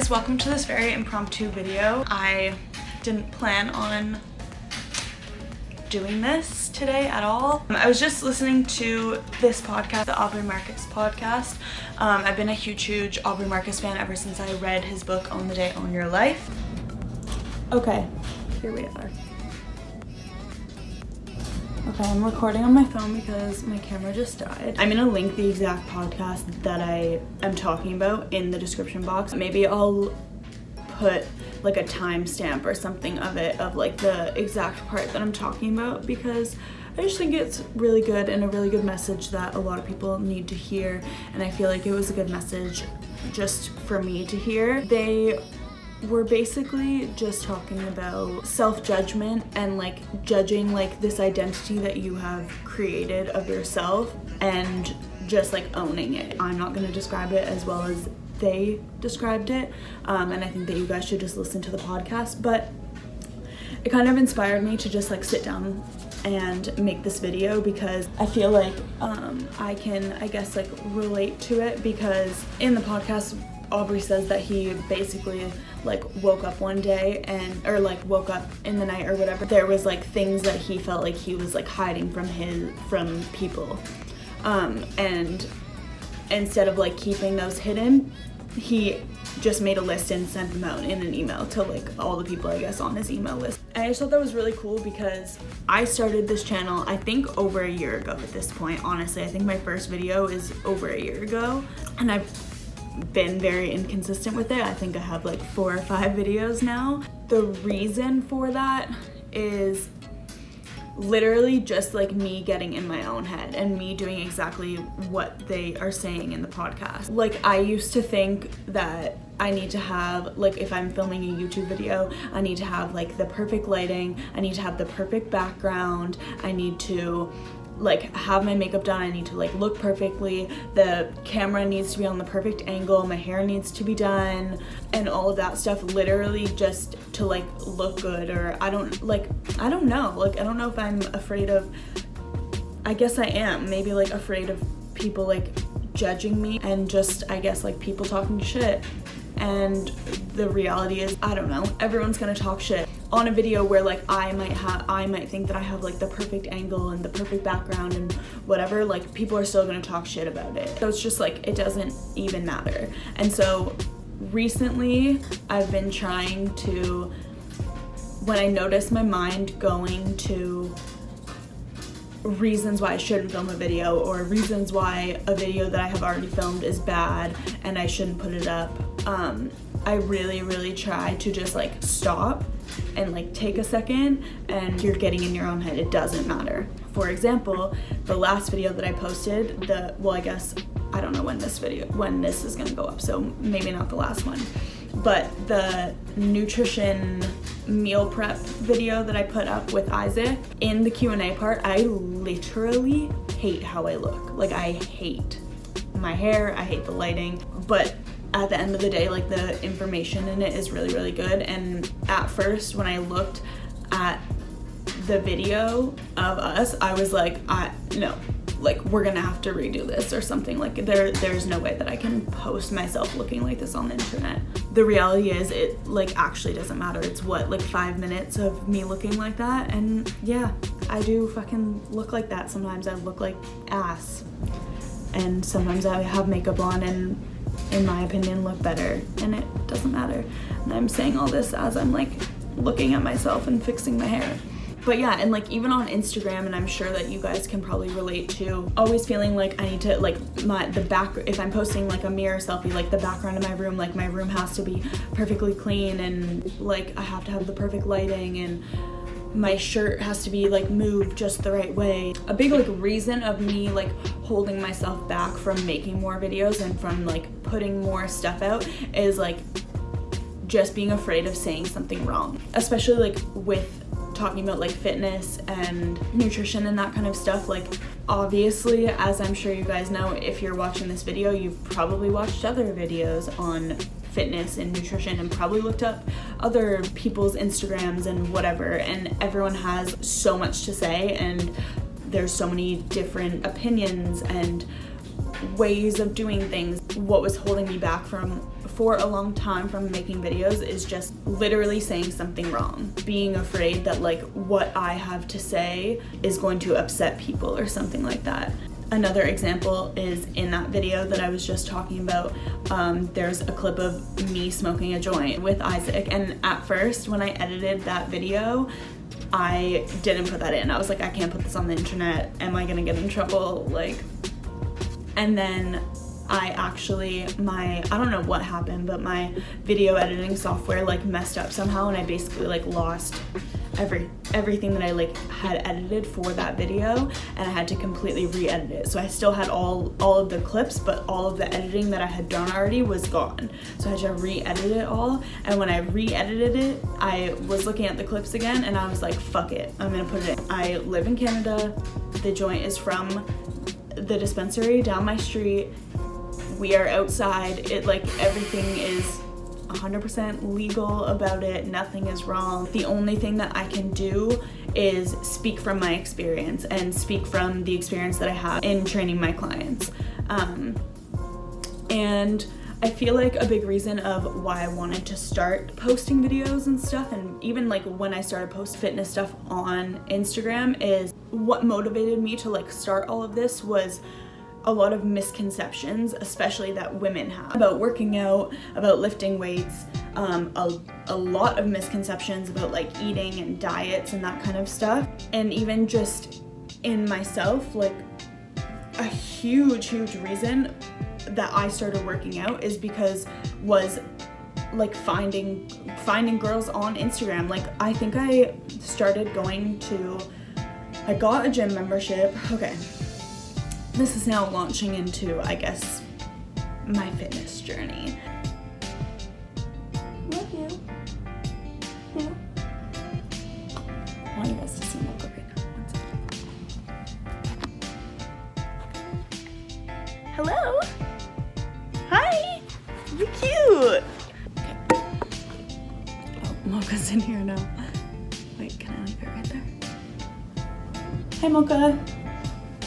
guys, welcome to this very impromptu video. I didn't plan on doing this today at all. I was just listening to this podcast, the Aubrey Marcus podcast. I've been a huge Aubrey Marcus fan ever since I read his book, Own the Day, Own Your Life. Okay, here we are. Okay, I'm recording on my phone because my camera just died. I'm gonna link the exact podcast that I am talking about in the description box. Maybe I'll put like a timestamp or something of it, of like the exact part that I'm talking about, because I just think it's really good and a really good message that a lot of people need to hear, and I feel like it was a good message just for me to hear. They were basically just talking about self-judgment and like judging like this identity that you have created of yourself and just like owning it. I'm not going to describe it as well as they described it, and I think that you guys should just listen to the podcast, but it kind of inspired me to just like sit down and make this video because I feel like I can, I guess, like relate to it, because in the podcast Aubrey says that he basically like woke up one day and, or like woke up in the night or whatever, there was like things that he felt like he was like hiding from people, and instead of like keeping those hidden, he just made a list and sent them out in an email to like all the people, I guess, on his email list. And I just thought that was really cool because I started this channel I think over a year ago at this point. Honestly, I think my first video is over a year ago, and I've been very inconsistent with it. I think I have like 4 or 5 videos now. The reason for that is literally just like me getting in my own head and me doing exactly what they are saying in the podcast. Like, I used to think that I need to have, like, if I'm filming a YouTube video, I need to have like the perfect lighting, I need to have the perfect background, I need to like have my makeup done, I need to like look perfectly, the camera needs to be on the perfect angle, my hair needs to be done, and all of that stuff, literally just to like look good. Or I don't know if I'm afraid of, I guess I am maybe like afraid of people like judging me and just, I guess, like people talking shit. And the reality is, I don't know, everyone's gonna talk shit on a video where like I might think that I have like the perfect angle and the perfect background and whatever. Like, people are still gonna talk shit about it, so it's just like it doesn't even matter. And so recently I've been trying to, when I notice my mind going to reasons why I shouldn't film a video, or reasons why a video that I have already filmed is bad and I shouldn't put it up, I really try to just like stop and like take a second, and you're getting in your own head. It doesn't matter. For example, the last video that I posted, I guess I don't know when this is gonna go up, so maybe not the last one, but the nutrition meal prep video that I put up with Isaac, in the Q&A part, I literally hate how I look. Like, I hate my hair, I hate the lighting, but at the end of the day, like, the information in it is really good. And at first, when I looked at the video of us, I was like, no, like, we're gonna have to redo this or something. Like, there's no way that I can post myself looking like this on the internet. The reality is, it like actually doesn't matter. It's what, like 5 minutes of me looking like that, and yeah, I do fucking look like that. Sometimes I look like ass, and sometimes I have makeup on and, in my opinion, look better, and it doesn't matter. And I'm saying all this as I'm like looking at myself and fixing my hair. But yeah, and like even on Instagram, and I'm sure that you guys can probably relate to, always feeling like I need to, like, if I'm posting like a mirror selfie, like the background of my room, like my room has to be perfectly clean, and like I have to have the perfect lighting, and my shirt has to be like moved just the right way. A big like reason of me like holding myself back from making more videos and from like putting more stuff out is like just being afraid of saying something wrong, especially like with talking about like fitness and nutrition and that kind of stuff. Like, obviously, as I'm sure you guys know, if you're watching this video, you've probably watched other videos on fitness and nutrition and probably looked up other people's Instagrams and whatever, and everyone has so much to say, and there's so many different opinions and ways of doing things. What was holding me back from for a long time from making videos is just literally saying something wrong. Being afraid that like what I have to say is going to upset people or something like that. Another example is in that video that I was just talking about, there's a clip of me smoking a joint with Isaac, and at first when I edited that video, I didn't put that in. I was like, I can't put this on the internet. Am I gonna get in trouble? Like, and then I don't know what happened, but my video editing software like messed up somehow, and I basically like lost everything that I like had edited for that video, and I had to completely re-edit it. So I still had all of the clips, but all of the editing that I had done already was gone. So I had to re-edit it all, and when I re-edited it, I was looking at the clips again, and I was like, fuck it, I'm gonna put it in. I live in Canada. The joint is from the dispensary down my street. We are outside. It like everything is 100% legal about it. Nothing is wrong. The only thing that I can do is speak from my experience and speak from the experience that I have in training my clients. And I feel like a big reason of why I wanted to start posting videos and stuff, and even like when I started post fitness stuff on Instagram, is what motivated me to like start all of this was a lot of misconceptions, especially that women have, about working out, about lifting weights, a lot of misconceptions about like eating and diets and that kind of stuff. And even just in myself, like a huge reason that I started working out is because was like finding girls on Instagram. Like I think I started I got a gym membership. Okay. This is now launching into, I guess, my fitness journey. Love you. Yeah. I want you guys to see Mocha right now. One second. Hello. Hi. You're cute. Okay. Oh, Mocha's in here now. Wait, can I leave it right there? Hi, Mocha.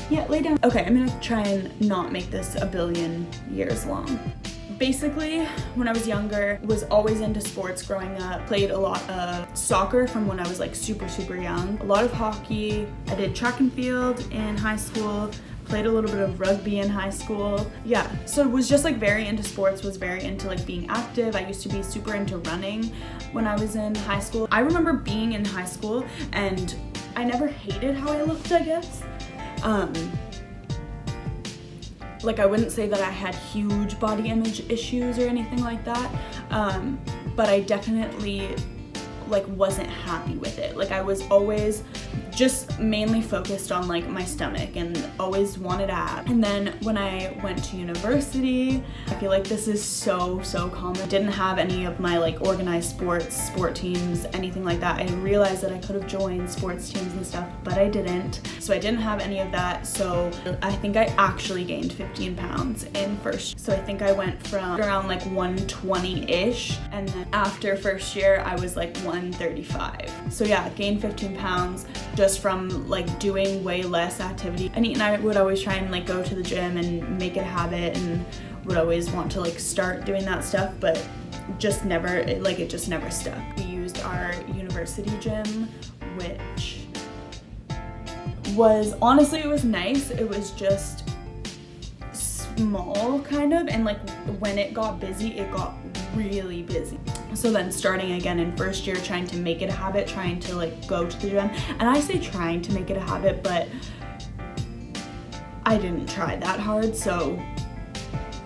Yeah, lay down. Okay, I'm gonna try and not make this a billion years long. Basically, when I was younger, was always into sports growing up. Played a lot of soccer from when I was like super young. A lot of hockey. I did track and field in high school. Played a little bit of rugby in high school. Yeah, so was just like very into sports, was very into like being active. I used to be super into running when I was in high school. I remember being in high school and I never hated how I looked, I guess. Like I wouldn't say that I had huge body image issues or anything like that, but I definitely like wasn't happy with it. Like I was always just mainly focused on like my stomach and always wanted abs. And then when I went to university, I feel like this is so common. Didn't have any of my like organized sport teams, anything like that. I realized that I could have joined sports teams and stuff, but I didn't. So I didn't have any of that. So I think I actually gained 15 pounds in first. So I think I went from around like 120-ish. And then after first year, I was like 135. So yeah, gained 15 pounds just from like doing way less activity. And I would always try and like go to the gym and make it a habit, and would always want to like start doing that stuff, but just never, it just never stuck. We used our university gym, which was, honestly, it was nice. It was just small kind of, and like when it got busy, it got really busy. So then starting again in first year, trying to make it a habit, trying to like go to the gym. And I say trying to make it a habit, but I didn't try that hard. So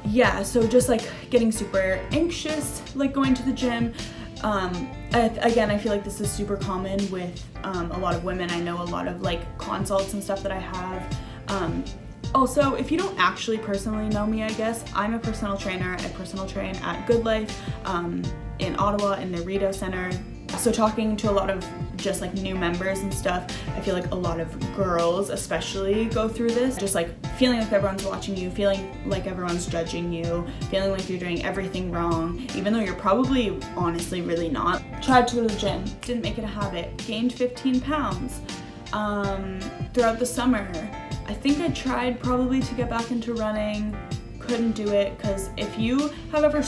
yeah, so just like getting super anxious, like going to the gym. Again, I feel like this is super common with a lot of women. I know a lot of like consults and stuff that I have. Also, if you don't actually personally know me, I guess, I'm a personal trainer. I personal train at Good Life in Ottawa in the Rideau Center. So talking to a lot of just like new members and stuff, I feel like a lot of girls especially go through this. Just like feeling like everyone's watching you, feeling like everyone's judging you, feeling like you're doing everything wrong, even though you're probably honestly really not. Tried to go to the gym, didn't make it a habit, gained 15 pounds throughout the summer. I think I tried probably to get back into running, couldn't do it, because if you have ever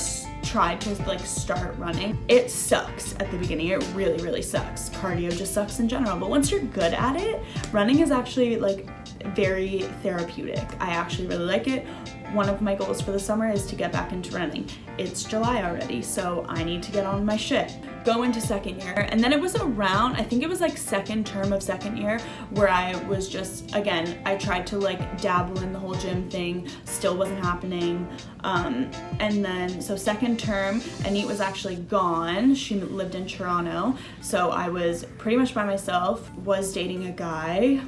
tried to like start running, it sucks at the beginning. It really, really sucks. Cardio just sucks in general, but once you're good at it, running is actually like very therapeutic. I actually really like it. One of my goals for the summer is to get back into running. It's July already, so I need to get on my shit. Go into second year, and then it was around, I think it was like second term of second year, where I was just, again, I tried to like dabble in the whole gym thing, still wasn't happening. And then, so second term, Anit was actually gone. She lived in Toronto, so I was pretty much by myself, was dating a guy.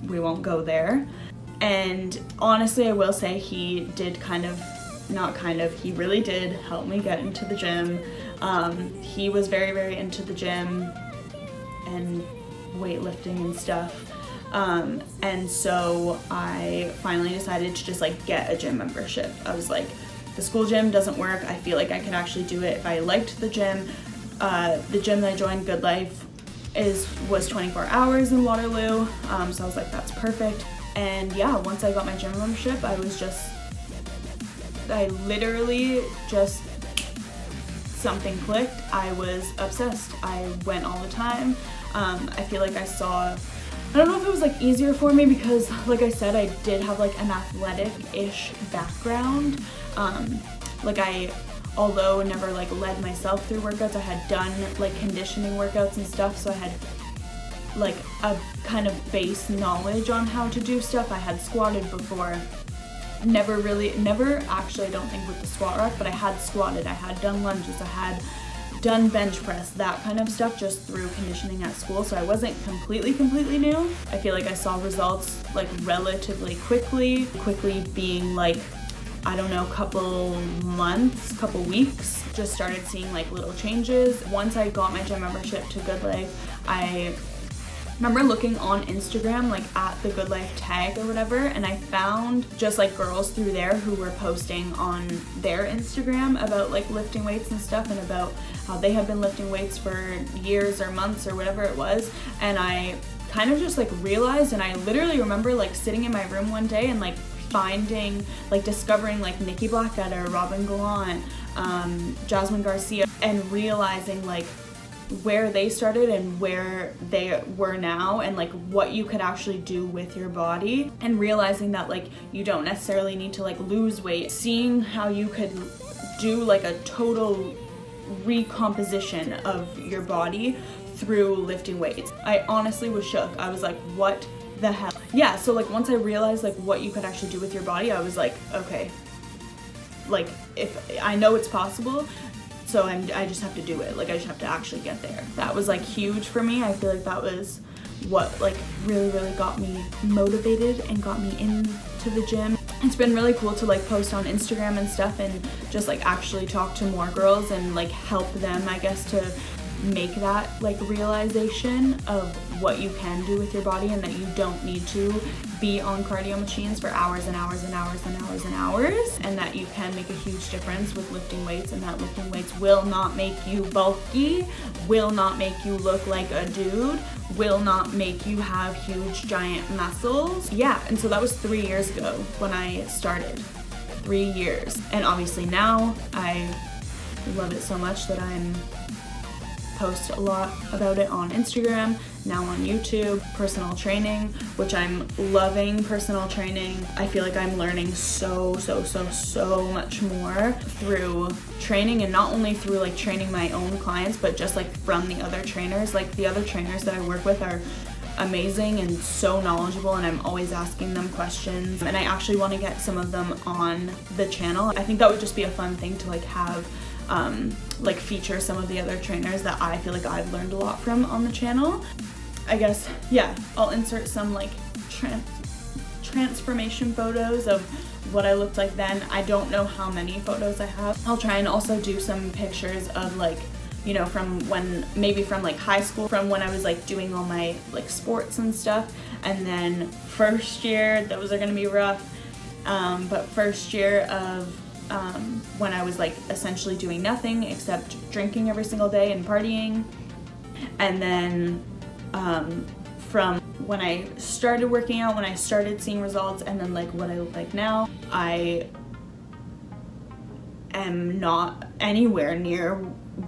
We won't go there. And honestly, I will say he did he really did help me get into the gym. He was very, very into the gym and weightlifting and stuff. And so I finally decided to just like get a gym membership. I was like, the school gym doesn't work. I feel like I could actually do it if I liked the gym. The gym that I joined, Good Life, was 24 hours in Waterloo. So I was like, that's perfect. And yeah, once I got my gym membership, I literally just, something clicked. I was obsessed. I went all the time. I feel like I don't know if it was like easier for me, because like I said, I did have like an athletic-ish background. Although never like led myself through workouts, I had done like conditioning workouts and stuff, so I had like a kind of base knowledge on how to do stuff. I had squatted before. Never actually, I don't think with the squat rack, but I had squatted, I had done lunges, I had done bench press, that kind of stuff, just through conditioning at school. So I wasn't completely new. I feel like I saw results like relatively quickly being like, I don't know, couple months, couple weeks, just started seeing like little changes. Once I got my gym membership to Good Life, I remember looking on Instagram, like at the Good Life tag or whatever, and I found just like girls through there who were posting on their Instagram about like lifting weights and stuff, and about how they had been lifting weights for years or months or whatever it was. And I kind of just like realized, and I literally remember like sitting in my room one day and like discovering like Nikki Blackadder, Robin Gallant, Jasmine Garcia, and realizing like where they started and where they were now, and like what you could actually do with your body, and realizing that like you don't necessarily need to like lose weight, seeing how you could do like a total recomposition of your body through lifting weights. I honestly was shook. I was like, what the hell? Yeah, so like once I realized like what you could actually do with your body, I was like, okay, like if I know it's possible, so I just have to do it. Like I just have to actually get there. That was like huge for me. I feel like that was what like really got me motivated and got me into the gym. It's been really cool to like post on Instagram and stuff, and just like actually talk to more girls and like help them, I guess, to make that like realization of what you can do with your body, and that you don't need to be on cardio machines for hours and hours and hours and hours and hours, and that you can make a huge difference with lifting weights, and that lifting weights will not make you bulky, will not make you look like a dude, will not make you have huge giant muscles. Yeah, and so that was 3 years ago when I started. 3 years. And obviously now I love it so much that I'm post a lot about it on Instagram, now on YouTube, personal training, which I'm loving personal training. I feel like I'm learning so much more through training, and not only through like training my own clients, but just like from the other trainers. Like the other trainers that I work with are amazing and so knowledgeable, and I'm always asking them questions, and I actually want to get some of them on the channel. I think that would just be a fun thing to like have like feature some of the other trainers that I feel like I've learned a lot from on the channel. I guess, yeah, I'll insert some like transformation photos of what I looked like then. I don't know how many photos I have. I'll try and also do some pictures of like, you know, from when, maybe from like high school, from when I was like doing all my like sports and stuff. And then first year, those are gonna be rough, but first year of when I was like essentially doing nothing except drinking every single day and partying. And then from when I started working out, when I started seeing results, and then like what I look like now, I am not anywhere near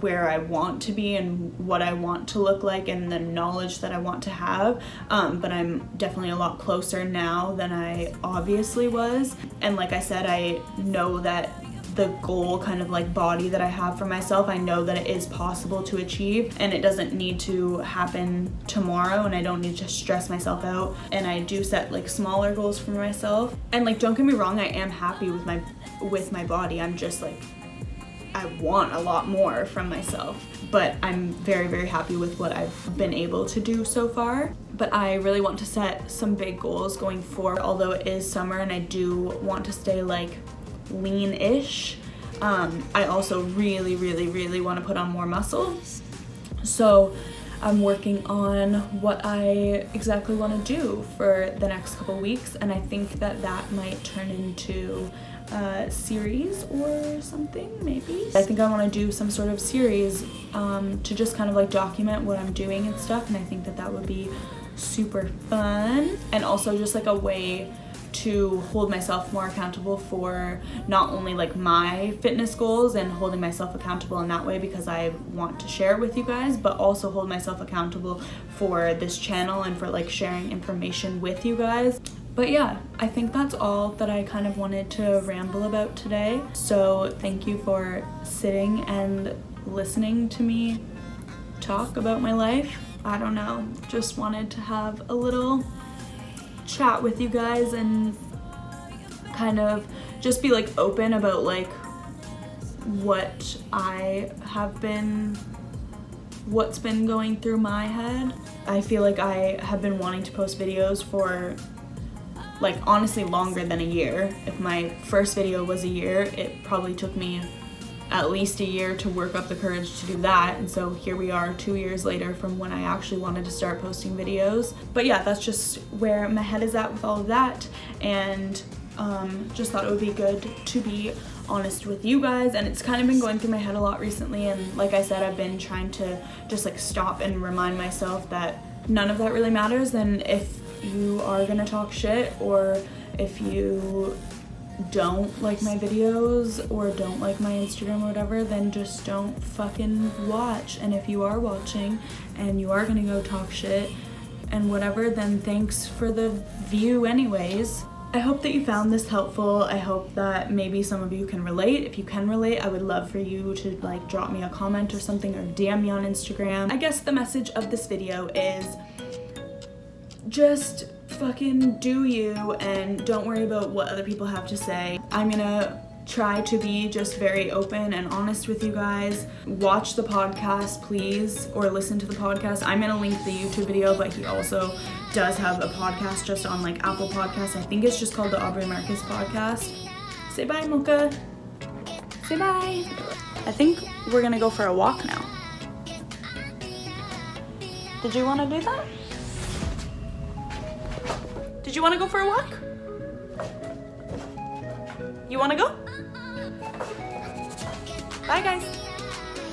where I want to be and what I want to look like and the knowledge that I want to have, but I'm definitely a lot closer now than I obviously was. And like I said, I know that the goal kind of like body that I have for myself, I know that it is possible to achieve, and it doesn't need to happen tomorrow, and I don't need to stress myself out. And I do set like smaller goals for myself, and like, don't get me wrong, I am happy with my body. I'm just like, I want a lot more from myself, but I'm very, very happy with what I've been able to do so far. But I really want to set some big goals going forward, although it is summer and I do want to stay like lean-ish. I also really, really, really want to put on more muscle. So I'm working on what I exactly want to do for the next couple weeks, and I think that that might turn into a series or something, maybe. I think I want to do some sort of series to just kind of like document what I'm doing and stuff, and I think that that would be super fun, and also just like a way to hold myself more accountable for not only like my fitness goals and holding myself accountable in that way because I want to share it with you guys, but also hold myself accountable for this channel and for like sharing information with you guys. But yeah, I think that's all that I kind of wanted to ramble about today. So thank you for sitting and listening to me talk about my life. I don't know, just wanted to have a little chat with you guys and kind of just be like open about like what's been going through my head. I feel like I have been wanting to post videos for like honestly longer than a year. If my first video was a year, it probably took me at least a year to work up the courage to do that, and so here we are 2 years later from when I actually wanted to start posting videos. But yeah, that's just where my head is at with all of that, and just thought it would be good to be honest with you guys. And it's kind of been going through my head a lot recently, and like I said, I've been trying to just like stop and remind myself that none of that really matters. And if you are gonna talk shit, or if you don't like my videos or don't like my Instagram or whatever, then just don't fucking watch. And if you are watching and you are gonna go talk shit and whatever, then thanks for the view anyways. I hope that you found this helpful. I hope that maybe some of you can relate. If you can relate, I would love for you to like drop me a comment or something, or DM me on Instagram. I guess the message of this video is just fucking do you and don't worry about what other people have to say. I'm gonna try to be just very open and honest with you guys. Watch the podcast, please, or listen to the podcast. I'm gonna link the YouTube video, but he also does have a podcast just on like Apple Podcasts. I think it's just called the Aubrey Marcus Podcast. Say bye, Mocha. Say bye. I think we're gonna go for a walk now. Did you want to do that? Did you want to go for a walk? You want to go? Bye, guys.